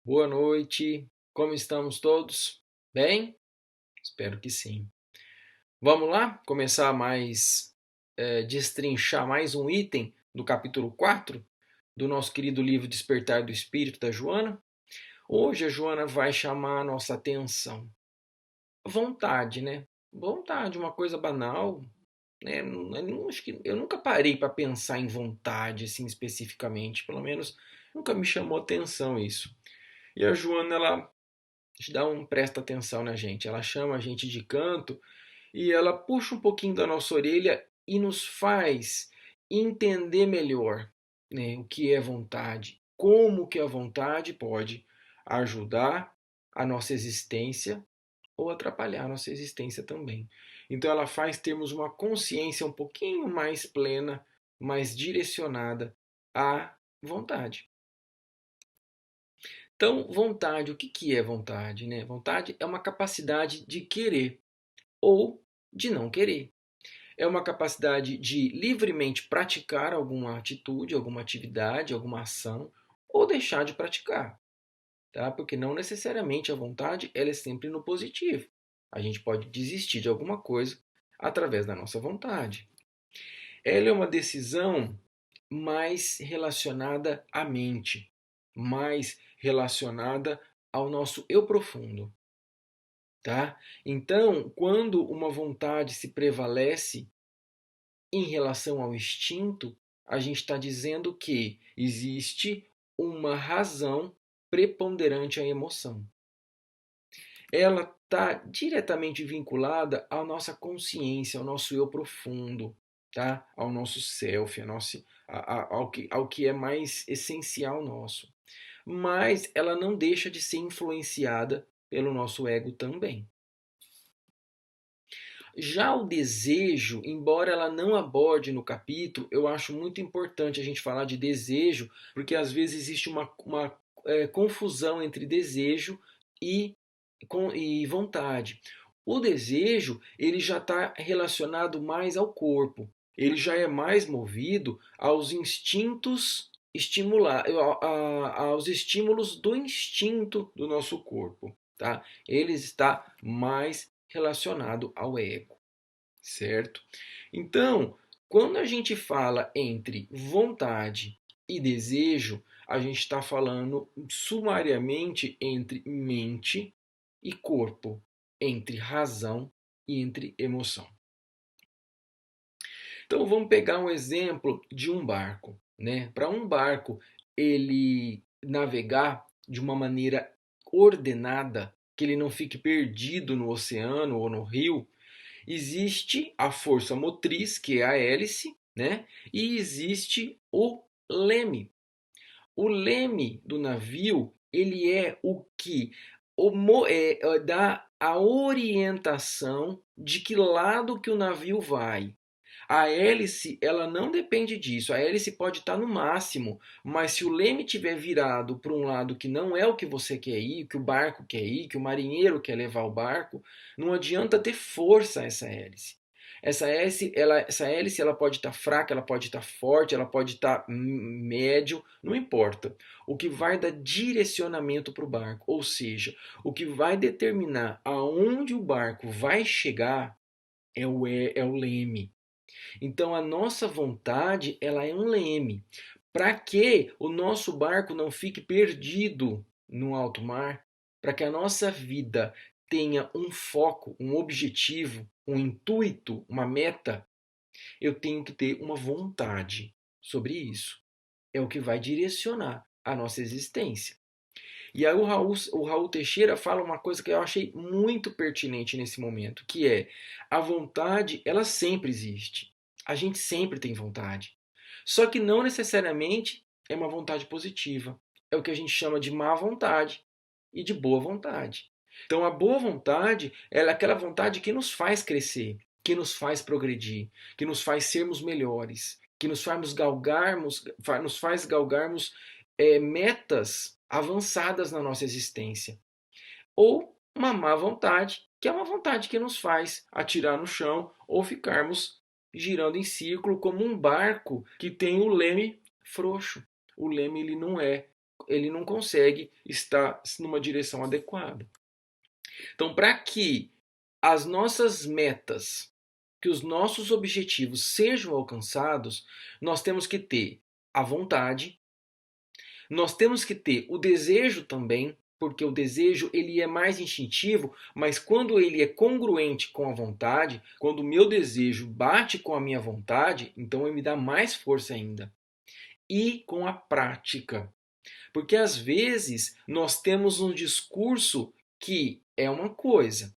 Boa noite, como estamos todos? Bem? Espero que sim. Vamos lá começar destrinchar mais um item do capítulo 4 do nosso querido livro Despertar do Espírito da Joana. Hoje a Joana vai chamar a nossa atenção. Vontade, né? Vontade, uma coisa banal, né? Acho que eu nunca parei para pensar em vontade assim especificamente, pelo menos nunca me chamou atenção isso. E a Joana, ela presta atenção na gente. Ela chama a gente de canto e ela puxa um pouquinho da nossa orelha e nos faz entender melhor, né, o que é vontade, como que a vontade pode ajudar a nossa existência ou atrapalhar a nossa existência também. Então ela faz termos uma consciência um pouquinho mais plena, mais direcionada à vontade. Então, vontade, o que é vontade, né? Vontade é uma capacidade de querer ou de não querer. É uma capacidade de livremente praticar alguma atitude, alguma atividade, alguma ação ou deixar de praticar, tá? Porque não necessariamente a vontade ela é sempre no positivo. A gente pode desistir de alguma coisa através da nossa vontade. Ela é uma decisão mais relacionada à mente, mais relacionada ao nosso eu profundo, tá? Então, quando uma vontade se prevalece em relação ao instinto, a gente está dizendo que existe uma razão preponderante à emoção. Ela está diretamente vinculada à nossa consciência, ao nosso eu profundo, tá? Ao nosso self, ao que é mais essencial nosso. Mas ela não deixa de ser influenciada pelo nosso ego também. Já o desejo, embora ela não aborde no capítulo, eu acho muito importante a gente falar de desejo, porque às vezes existe uma confusão entre desejo e, e vontade. O desejo ele já está relacionado mais ao corpo, ele já é mais movido aos instintos aos estímulos do instinto do nosso corpo, tá? Ele está mais relacionado ao ego, certo? Então, quando a gente fala entre vontade e desejo, a gente está falando sumariamente entre mente e corpo, entre razão e entre emoção. Então vamos pegar um exemplo de um barco, né? Para um barco ele navegar de uma maneira ordenada, que ele não fique perdido no oceano ou no rio, existe a força motriz, que é a hélice, né? E existe o leme. O leme do navio, ele é o que dá a orientação de que lado que o navio vai. A hélice, ela não depende disso. A hélice pode estar no máximo, mas se o leme estiver virado para um lado que não é o que você quer ir, que o barco quer ir, que o marinheiro quer levar o barco, não adianta ter força essa hélice. Essa hélice ela pode estar fraca, ela pode estar forte, ela pode estar médio, não importa. O que vai dar direcionamento para o barco, ou seja, o que vai determinar aonde o barco vai chegar é o leme. Então a nossa vontade, ela é um leme. Para que o nosso barco não fique perdido no alto mar, para que a nossa vida tenha um foco, um objetivo, um intuito, uma meta, eu tenho que ter uma vontade sobre isso. É o que vai direcionar a nossa existência. E aí o Raul Teixeira fala uma coisa que eu achei muito pertinente nesse momento, que é a vontade, ela sempre existe. A gente sempre tem vontade. Só que não necessariamente é uma vontade positiva. É o que a gente chama de má vontade e de boa vontade. Então a boa vontade, ela é aquela vontade que nos faz crescer, que nos faz progredir, que nos faz sermos melhores, que nos faz galgarmos metas avançadas na nossa existência. Ou uma má vontade, que é uma vontade que nos faz atirar no chão ou ficarmos girando em círculo como um barco que tem o leme frouxo. O leme ele não é ele não consegue estar numa direção adequada. Então, para que as nossas metas, que os nossos objetivos sejam alcançados, nós temos que ter a vontade, nós temos que ter o desejo também, porque o desejo ele é mais instintivo, mas quando ele é congruente com a vontade, quando o meu desejo bate com a minha vontade, então ele me dá mais força ainda. E com a prática. Porque às vezes nós temos um discurso que é uma coisa,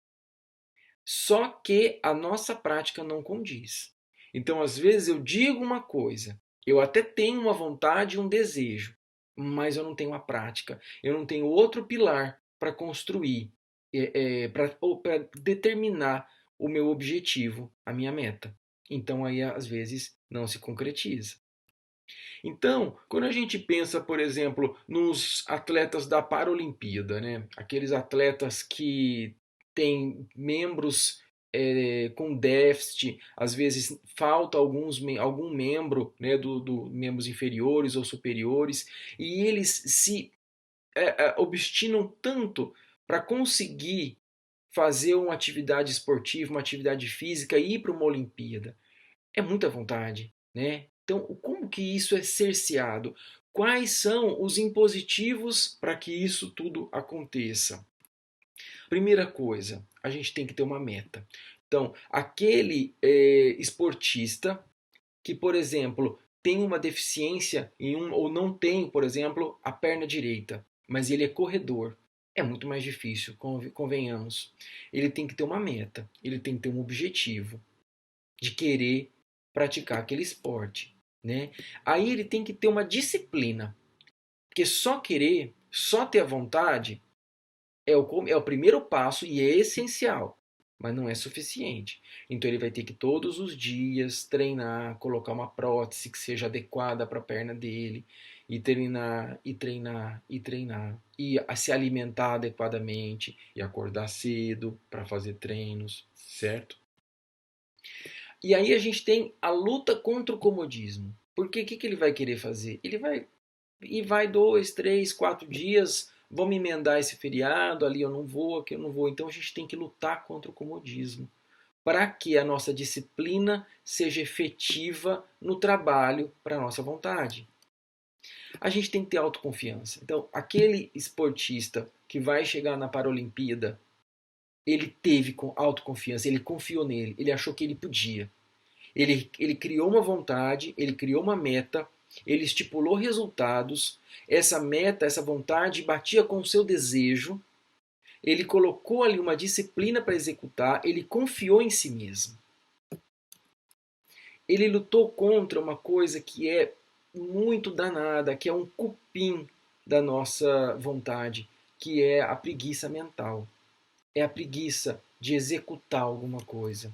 só que a nossa prática não condiz. Então, às vezes eu digo uma coisa, eu até tenho uma vontade, um desejo, mas eu não tenho a prática, eu não tenho outro pilar para construir, para determinar o meu objetivo, a minha meta. Então, aí às vezes não se concretiza. Então, quando a gente pensa, por exemplo, nos atletas da Paralimpíada, né? Aqueles atletas que têm membros com déficit, às vezes falta algum membro, né, do membros inferiores ou superiores, e eles se obstinam tanto para conseguir fazer uma atividade esportiva, uma atividade física e ir para uma Olimpíada. É muita vontade, né? Então, como que isso é cerceado? Quais são os impositivos para que isso tudo aconteça? Primeira coisa, a gente tem que ter uma meta. Então, aquele esportista que, por exemplo, tem uma deficiência ou não tem, por exemplo, a perna direita, mas ele é corredor, é muito mais difícil, convenhamos. Ele tem que ter uma meta, ele tem que ter um objetivo de querer praticar aquele esporte, né? Aí ele tem que ter uma disciplina, porque só querer, só ter a vontade é o primeiro passo e é essencial, mas não é suficiente. Então ele vai ter que todos os dias treinar, colocar uma prótese que seja adequada para a perna dele, e treinar, e treinar, e treinar, e se alimentar adequadamente, e acordar cedo para fazer treinos, certo? E aí a gente tem a luta contra o comodismo. Porque o que ele vai querer fazer? Ele vai 2, 3, 4 dias, vamos emendar esse feriado, ali eu não vou, aqui eu não vou. Então a gente tem que lutar contra o comodismo para que a nossa disciplina seja efetiva no trabalho para a nossa vontade. A gente tem que ter autoconfiança. Então, aquele esportista que vai chegar na Paralimpíada, ele teve autoconfiança, ele confiou nele, ele achou que ele podia. Ele criou uma vontade, ele criou uma meta, ele estipulou resultados, essa meta, essa vontade batia com o seu desejo, ele colocou ali uma disciplina para executar, ele confiou em si mesmo. Ele lutou contra uma coisa que é muito danada, que é um cupim da nossa vontade, que é a preguiça mental. É a preguiça de executar alguma coisa.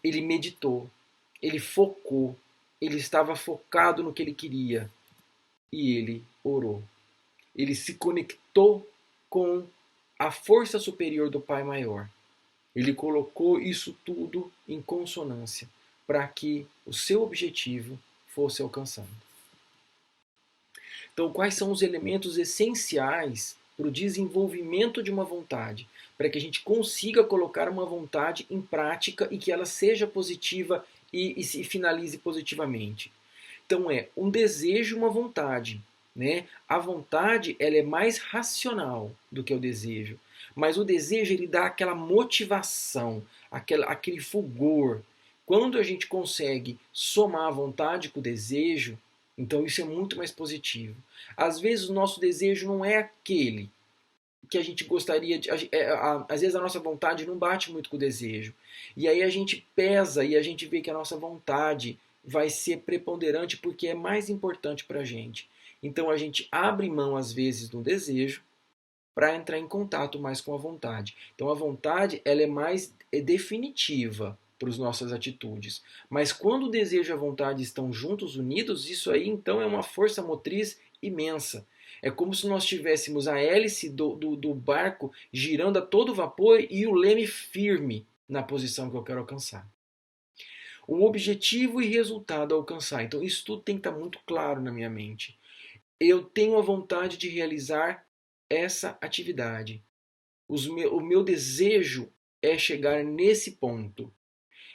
Ele meditou, ele focou, ele estava focado no que ele queria e ele orou. Ele se conectou com a força superior do Pai Maior. Ele colocou isso tudo em consonância para que o seu objetivo fosse alcançado. Então, quais são os elementos essenciais para o desenvolvimento de uma vontade? Para que a gente consiga colocar uma vontade em prática e que ela seja positiva e se finalize positivamente. Então, é um desejo e uma vontade. Né? A vontade ela é mais racional do que o desejo. Mas o desejo ele dá aquela motivação, aquele fulgor. Quando a gente consegue somar a vontade com o desejo, então isso é muito mais positivo. Às vezes o nosso desejo não é aquele que a gente gostaria de. Às vezes a nossa vontade não bate muito com o desejo. E aí a gente pesa e a gente vê que a nossa vontade vai ser preponderante porque é mais importante para a gente. Então a gente abre mão, às vezes, do desejo para entrar em contato mais com a vontade. Então a vontade ela é mais definitiva para as nossas atitudes. Mas quando o desejo e a vontade estão juntos, unidos, isso aí então é uma força motriz imensa. É como se nós tivéssemos a hélice do barco girando a todo vapor e o leme firme na posição que eu quero alcançar. O objetivo e resultado a alcançar. Então isso tudo tem que estar muito claro na minha mente. eu tenho a vontade de realizar essa atividade. O meu desejo é chegar nesse ponto,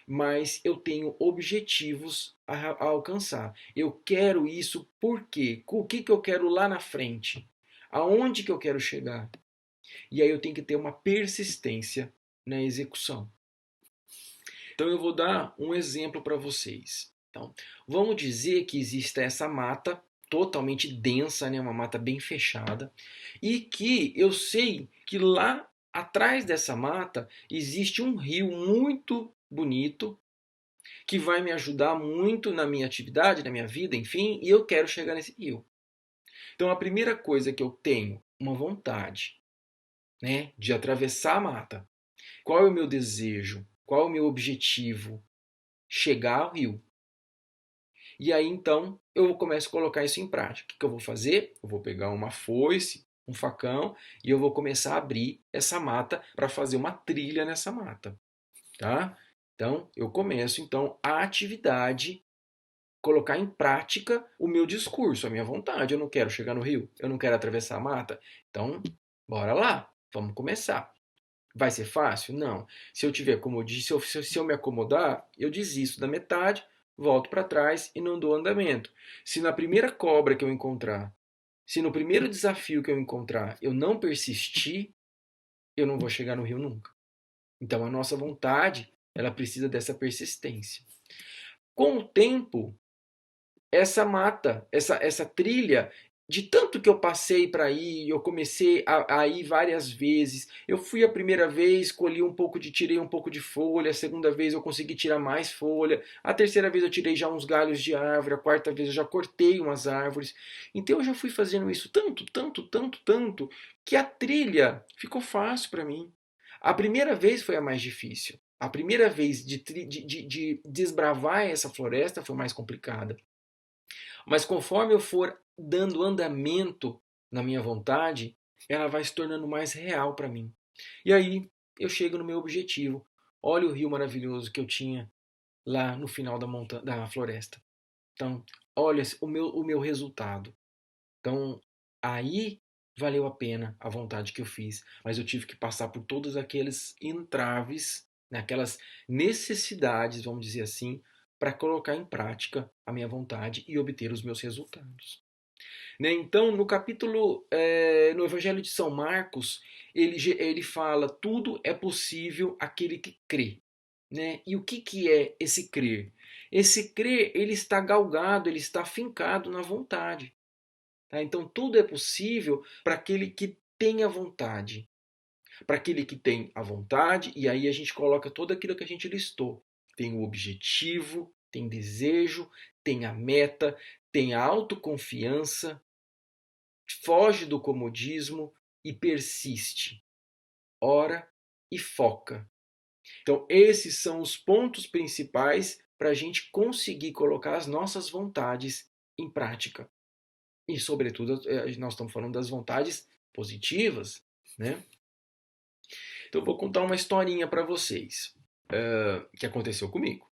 mas eu tenho objetivos a alcançar. Eu quero isso por quê? O que eu quero lá na frente? Aonde que eu quero chegar? E aí eu tenho que ter uma persistência na execução. Então eu vou dar um exemplo para vocês. Então, vamos dizer que exista essa mata totalmente densa, né, uma mata bem fechada, e que eu sei que lá atrás dessa mata existe um rio muito bonito que vai me ajudar muito na minha atividade, na minha vida, enfim, e eu quero chegar nesse rio. Então a primeira coisa que eu tenho, uma vontade, né, de atravessar a mata. Qual é o meu desejo? Qual é o meu objetivo? Chegar ao rio. E aí então eu começo a colocar isso em prática. O que eu vou fazer? Eu vou pegar uma foice, um facão e eu vou começar a abrir essa mata para fazer uma trilha nessa mata, tá? Então eu começo então a atividade, colocar em prática o meu discurso, a minha vontade. Eu não quero chegar no rio, eu não quero atravessar a mata. Então, bora lá, vamos começar. Vai ser fácil? Não. Se eu tiver, como eu disse, se eu me acomodar, eu desisto da metade, volto para trás e não dou andamento. Se na primeira cobra que eu encontrar, se no primeiro desafio que eu encontrar, eu não persistir, eu não vou chegar no rio nunca. Então a nossa vontade, ela precisa dessa persistência. Com o tempo, essa mata, essa trilha, de tanto que eu passei para ir, eu comecei a ir várias vezes. Eu fui a primeira vez, colhi um pouco tirei um pouco de folha, a segunda vez eu consegui tirar mais folha, a terceira vez eu tirei já uns galhos de árvore, a quarta vez eu já cortei umas árvores. Então eu já fui fazendo isso tanto, que a trilha ficou fácil para mim. A primeira vez foi a mais difícil. A primeira vez de desbravar essa floresta foi mais complicada. Mas conforme eu for dando andamento na minha vontade, ela vai se tornando mais real para mim. E aí eu chego no meu objetivo. Olha o rio maravilhoso que eu tinha lá no final da floresta. Então, olha o meu resultado. Então, aí valeu a pena a vontade que eu fiz. Mas eu tive que passar por todos aqueles entraves, né, aquelas necessidades, vamos dizer assim, para colocar em prática a minha vontade e obter os meus resultados. Né? Então, no Evangelho de São Marcos, ele fala: tudo é possível aquele que crê. Né? E o que é esse crer? Esse crer, ele está galgado, ele está fincado na vontade. Tá? Então, tudo é possível para aquele que tem a vontade. Para aquele que tem a vontade, e aí a gente coloca tudo aquilo que a gente listou. Tem o objetivo, tem desejo, tem a meta, tem a autoconfiança, foge do comodismo e persiste. Ora e foca. Então, esses são os pontos principais para a gente conseguir colocar as nossas vontades em prática. E, sobretudo, nós estamos falando das vontades positivas, né? Então, eu vou contar uma historinha para vocês que aconteceu comigo.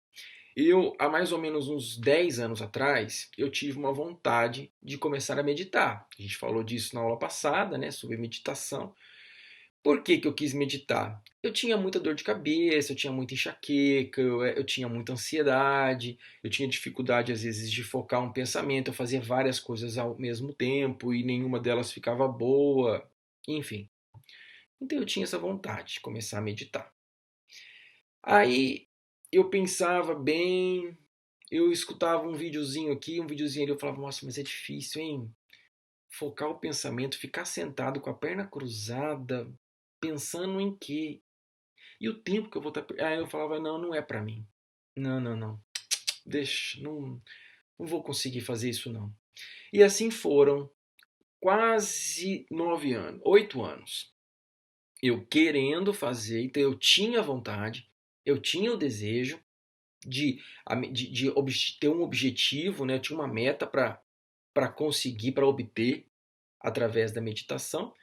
Eu, há mais ou menos uns 10 anos atrás, eu tive uma vontade de começar a meditar. A gente falou disso na aula passada, né, sobre meditação. Por que eu quis meditar? Eu tinha muita dor de cabeça, eu tinha muita enxaqueca, eu tinha muita ansiedade, eu tinha dificuldade às vezes de focar um pensamento, eu fazia várias coisas ao mesmo tempo e nenhuma delas ficava boa, enfim. Então eu tinha essa vontade de começar a meditar. Aí eu pensava bem, eu escutava um videozinho aqui, um videozinho ali, eu falava, nossa, mas é difícil, hein? Focar o pensamento, ficar sentado com a perna cruzada, pensando em quê? E o tempo que eu vou estar. Aí eu falava, não, não é pra mim. Não, não, não. Deixa, não vou conseguir fazer isso não. E assim foram quase 9 anos, 8 anos. Eu querendo fazer, então eu tinha vontade, eu tinha o desejo de ter um objetivo, né? Eu tinha uma meta para conseguir, para obter através da meditação,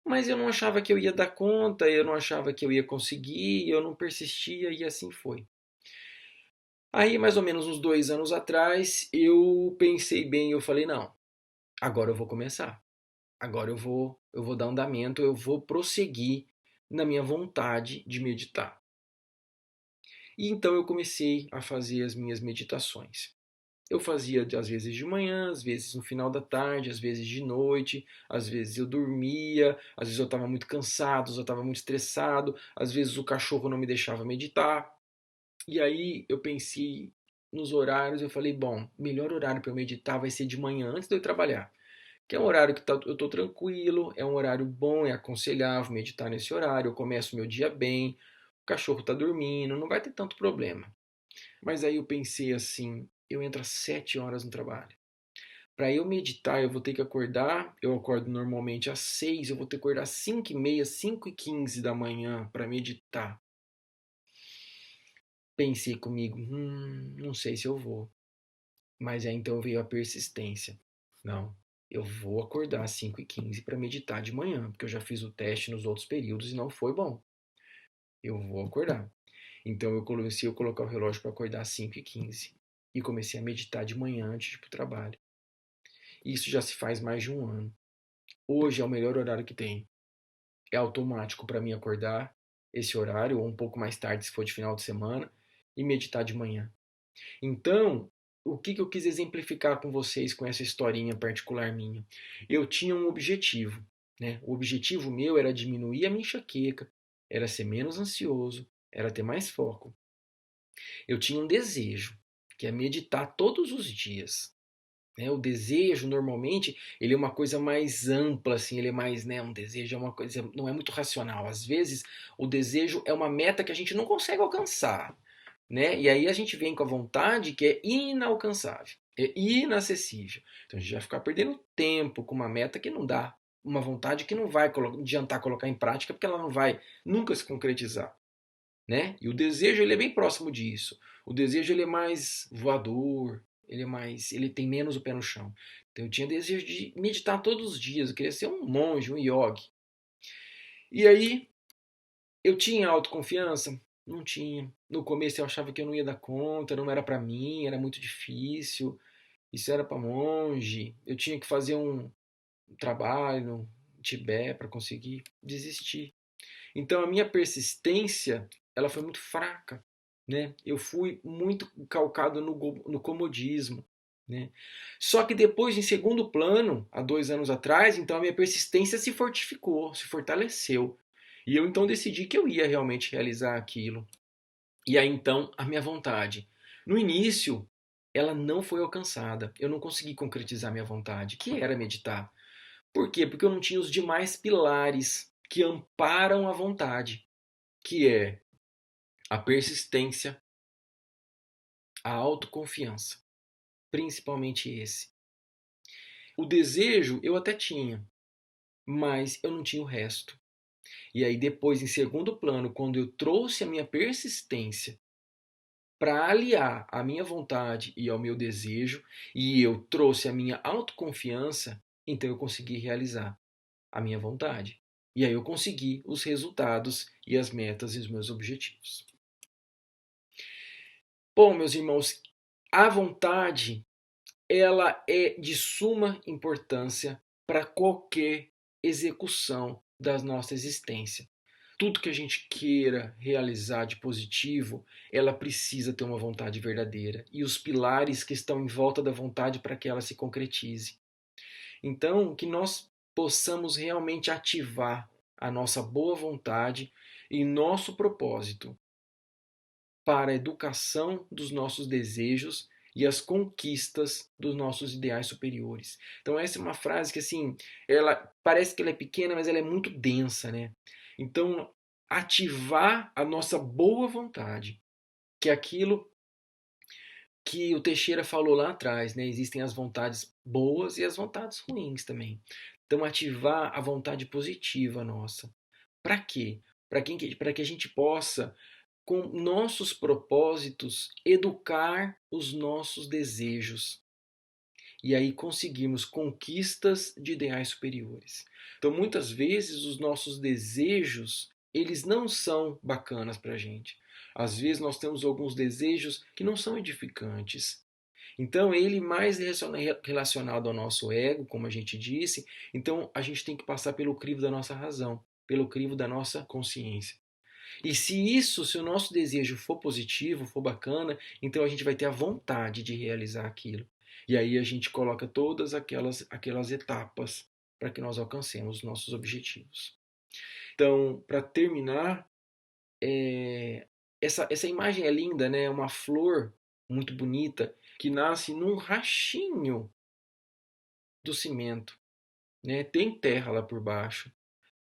mas eu não achava que eu ia dar conta, eu não achava que eu ia conseguir, eu não persistia e assim foi. Aí, mais ou menos uns 2 anos atrás, eu pensei bem, eu falei, não, agora eu vou começar. Agora eu vou dar andamento, eu vou prosseguir na minha vontade de meditar. E então eu comecei a fazer as minhas meditações. Eu fazia às vezes de manhã, às vezes no final da tarde, às vezes de noite, às vezes eu dormia, às vezes eu estava muito cansado, às vezes eu estava muito estressado, às vezes o cachorro não me deixava meditar. E aí eu pensei nos horários, eu falei, bom, o melhor horário para eu meditar vai ser de manhã antes de eu trabalhar. Que é um horário que eu estou tranquilo, é um horário bom, é aconselhável meditar nesse horário, eu começo o meu dia bem, o cachorro está dormindo, não vai ter tanto problema. Mas aí eu pensei assim, eu entro às 7 horas no trabalho. Para eu meditar, eu vou ter que acordar, eu acordo normalmente às 6, eu vou ter que acordar às 5h30, 5h15 da manhã para meditar. Pensei comigo, não sei se eu vou. Mas aí então veio a persistência. Não, eu vou acordar às 5h15 para meditar de manhã, porque eu já fiz o teste nos outros períodos e não foi bom. Eu vou acordar. Então eu comecei a colocar o relógio para acordar às 5h15 e comecei a meditar de manhã antes de ir para o trabalho. Isso já se faz mais de um ano. Hoje é o melhor horário que tem. É automático para mim acordar esse horário, ou um pouco mais tarde, se for de final de semana, e meditar de manhã. Então, o que eu quis exemplificar com vocês com essa historinha particular minha? Eu tinha um objetivo, né? O objetivo meu era diminuir a minha enxaqueca, era ser menos ansioso, era ter mais foco. Eu tinha um desejo, que é meditar todos os dias. Né? O desejo, normalmente, ele é uma coisa mais ampla, assim, ele é mais, né? Um desejo é uma coisa, não é muito racional. Às vezes, o desejo é uma meta que a gente não consegue alcançar, né? E aí a gente vem com a vontade que é inalcançável, é inacessível. Então a gente vai ficar perdendo tempo com uma meta que não dá, uma vontade que não vai adiantar colocar em prática porque ela não vai nunca se concretizar, né? E o desejo ele é bem próximo disso. O desejo ele é mais voador, ele tem menos o pé no chão. Então eu tinha desejo de meditar todos os dias, eu queria ser um monge, um yogi. E aí eu tinha autoconfiança? Não tinha. No começo eu achava que eu não ia dar conta, não era para mim, era muito difícil. Isso era para monge. Eu tinha que fazer um trabalho em Tibete para conseguir desistir. Então a minha persistência, ela foi muito fraca, né? Eu fui muito calcado no comodismo, né? Só que depois, em segundo plano, há 2 anos atrás, então a minha persistência se fortificou, se fortaleceu. E eu então decidi que eu ia realmente realizar aquilo. E aí então a minha vontade. No início, ela não foi alcançada. Eu não consegui concretizar minha vontade, que era meditar. Por quê? Porque eu não tinha os demais pilares que amparam a vontade, que é a persistência, a autoconfiança, principalmente esse. O desejo eu até tinha, mas eu não tinha o resto. E aí depois, em segundo plano, quando eu trouxe a minha persistência para aliar a minha vontade e ao meu desejo, e eu trouxe a minha autoconfiança, então eu consegui realizar a minha vontade. E aí eu consegui os resultados e as metas e os meus objetivos. Bom, meus irmãos, a vontade, ela é de suma importância para qualquer execução da nossa existência. Tudo que a gente queira realizar de positivo, ela precisa ter uma vontade verdadeira e os pilares que estão em volta da vontade para que ela se concretize. Então, que nós possamos realmente ativar a nossa boa vontade e nosso propósito para a educação dos nossos desejos e as conquistas dos nossos ideais superiores. Então essa é uma frase que assim, ela parece que ela é pequena, mas ela é muito densa, né? Então ativar a nossa boa vontade, que é aquilo que o Teixeira falou lá atrás, né? Existem as vontades boas e as vontades ruins também. Então ativar a vontade positiva nossa. Para quê? Para que a gente possa com nossos propósitos, educar os nossos desejos e aí conseguirmos conquistas de ideais superiores. Então, muitas vezes os nossos desejos, eles não são bacanas para a gente. Às vezes nós temos alguns desejos que não são edificantes. Então, ele mais relacionado ao nosso ego, como a gente disse, então a gente tem que passar pelo crivo da nossa razão, pelo crivo da nossa consciência. E se o nosso desejo for positivo, for bacana, então a gente vai ter a vontade de realizar aquilo. E aí a gente coloca todas aquelas etapas para que nós alcancemos os nossos objetivos. Então, para terminar, essa imagem é linda, né? É uma flor muito bonita que nasce num rachinho do cimento, né? Tem terra lá por baixo,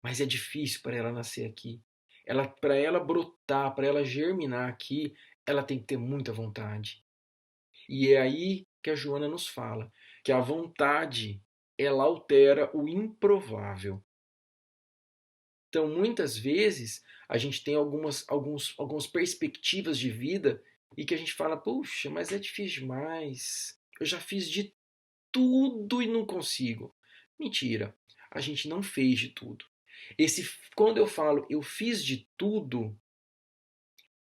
mas é difícil para ela nascer aqui. Para ela brotar, para ela germinar aqui, ela tem que ter muita vontade. E é aí que a Joana nos fala que a vontade ela altera o improvável. Então, muitas vezes, a gente tem algumas perspectivas de vida e que a gente fala, puxa, mas é difícil demais. Eu já fiz de tudo e não consigo. Mentira, a gente não fez de tudo. Quando eu falo eu fiz de tudo,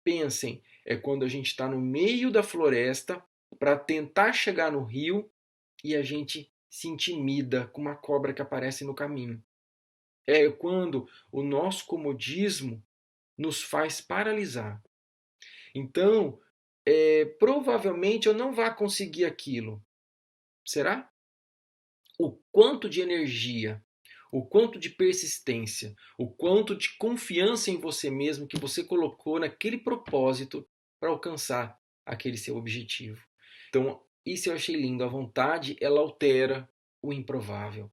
pensem, é quando a gente está no meio da floresta para tentar chegar no rio e a gente se intimida com uma cobra que aparece no caminho. É quando o nosso comodismo nos faz paralisar. Então, provavelmente eu não vá conseguir aquilo. Será? O quanto de energia, o quanto de persistência, o quanto de confiança em você mesmo que você colocou naquele propósito para alcançar aquele seu objetivo. Então, isso eu achei lindo. A vontade, ela altera o improvável.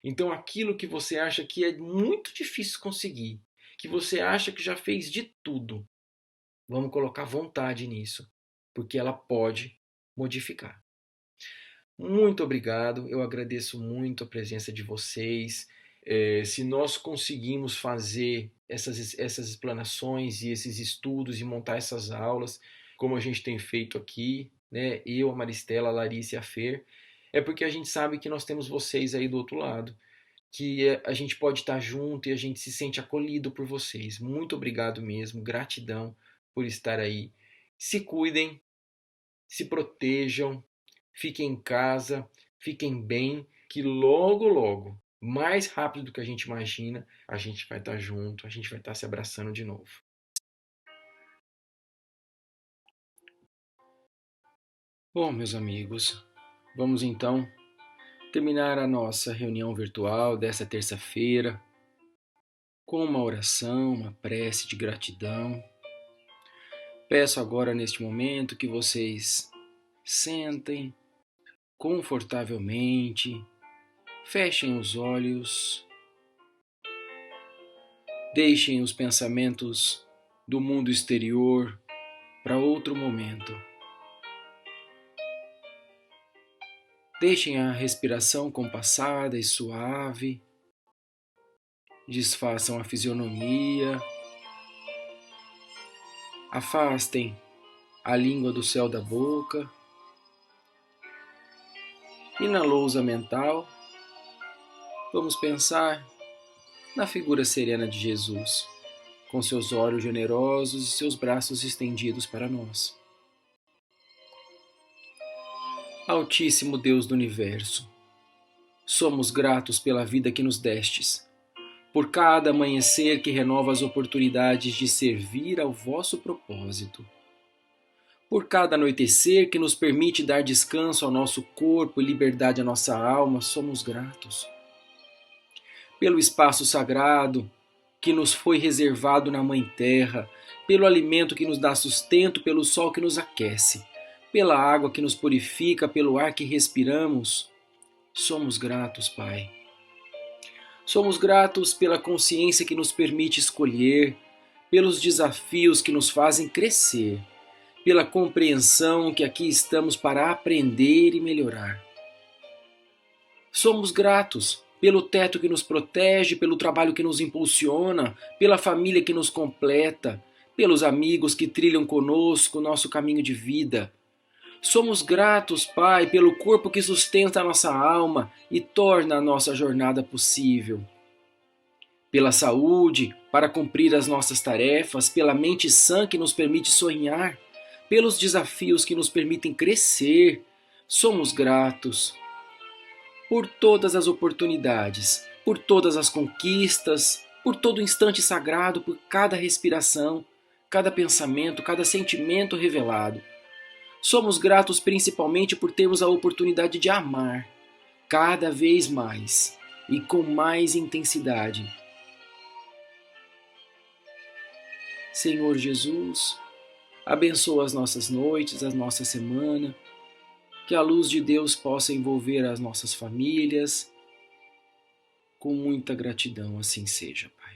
Então, aquilo que você acha que é muito difícil conseguir, que você acha que já fez de tudo, vamos colocar vontade nisso, porque ela pode modificar. Muito obrigado, eu agradeço muito a presença de vocês. Se nós conseguimos fazer essas explanações e esses estudos e montar essas aulas, como a gente tem feito aqui, né? Eu, a Maristela, a Larissa e a Fer, é porque a gente sabe que nós temos vocês aí do outro lado, que a gente pode estar junto e a gente se sente acolhido por vocês. Muito obrigado mesmo, gratidão por estar aí. Se cuidem, se protejam, fiquem em casa, fiquem bem, que logo, logo, mais rápido do que a gente imagina, a gente vai estar junto, a gente vai estar se abraçando de novo. Bom, meus amigos, vamos então terminar a nossa reunião virtual dessa terça-feira com uma oração, uma prece de gratidão. Peço agora, neste momento, que vocês sentem confortavelmente, fechem os olhos, deixem os pensamentos do mundo exterior para outro momento. Deixem a respiração compassada e suave, desfaçam a fisionomia, afastem a língua do céu da boca e na lousa mental vamos pensar na figura serena de Jesus, com seus olhos generosos e seus braços estendidos para nós. Altíssimo Deus do Universo, somos gratos pela vida que nos destes, por cada amanhecer que renova as oportunidades de servir ao vosso propósito, por cada anoitecer que nos permite dar descanso ao nosso corpo e liberdade à nossa alma, somos gratos. Pelo espaço sagrado que nos foi reservado na Mãe Terra, pelo alimento que nos dá sustento, pelo sol que nos aquece, pela água que nos purifica, pelo ar que respiramos, somos gratos, Pai. Somos gratos pela consciência que nos permite escolher, pelos desafios que nos fazem crescer, pela compreensão que aqui estamos para aprender e melhorar. Somos gratos pelo teto que nos protege, pelo trabalho que nos impulsiona, pela família que nos completa, pelos amigos que trilham conosco o nosso caminho de vida. Somos gratos, Pai, pelo corpo que sustenta a nossa alma e torna a nossa jornada possível. Pela saúde, para cumprir as nossas tarefas, pela mente sã que nos permite sonhar, pelos desafios que nos permitem crescer, Somos gratos por todas as oportunidades, por todas as conquistas, por todo instante sagrado, por cada respiração, cada pensamento, cada sentimento revelado. Somos gratos principalmente por termos a oportunidade de amar cada vez mais e com mais intensidade. Senhor Jesus, abençoa as nossas noites, a nossa semana, que a luz de Deus possa envolver as nossas famílias. Com muita gratidão, assim seja, Pai.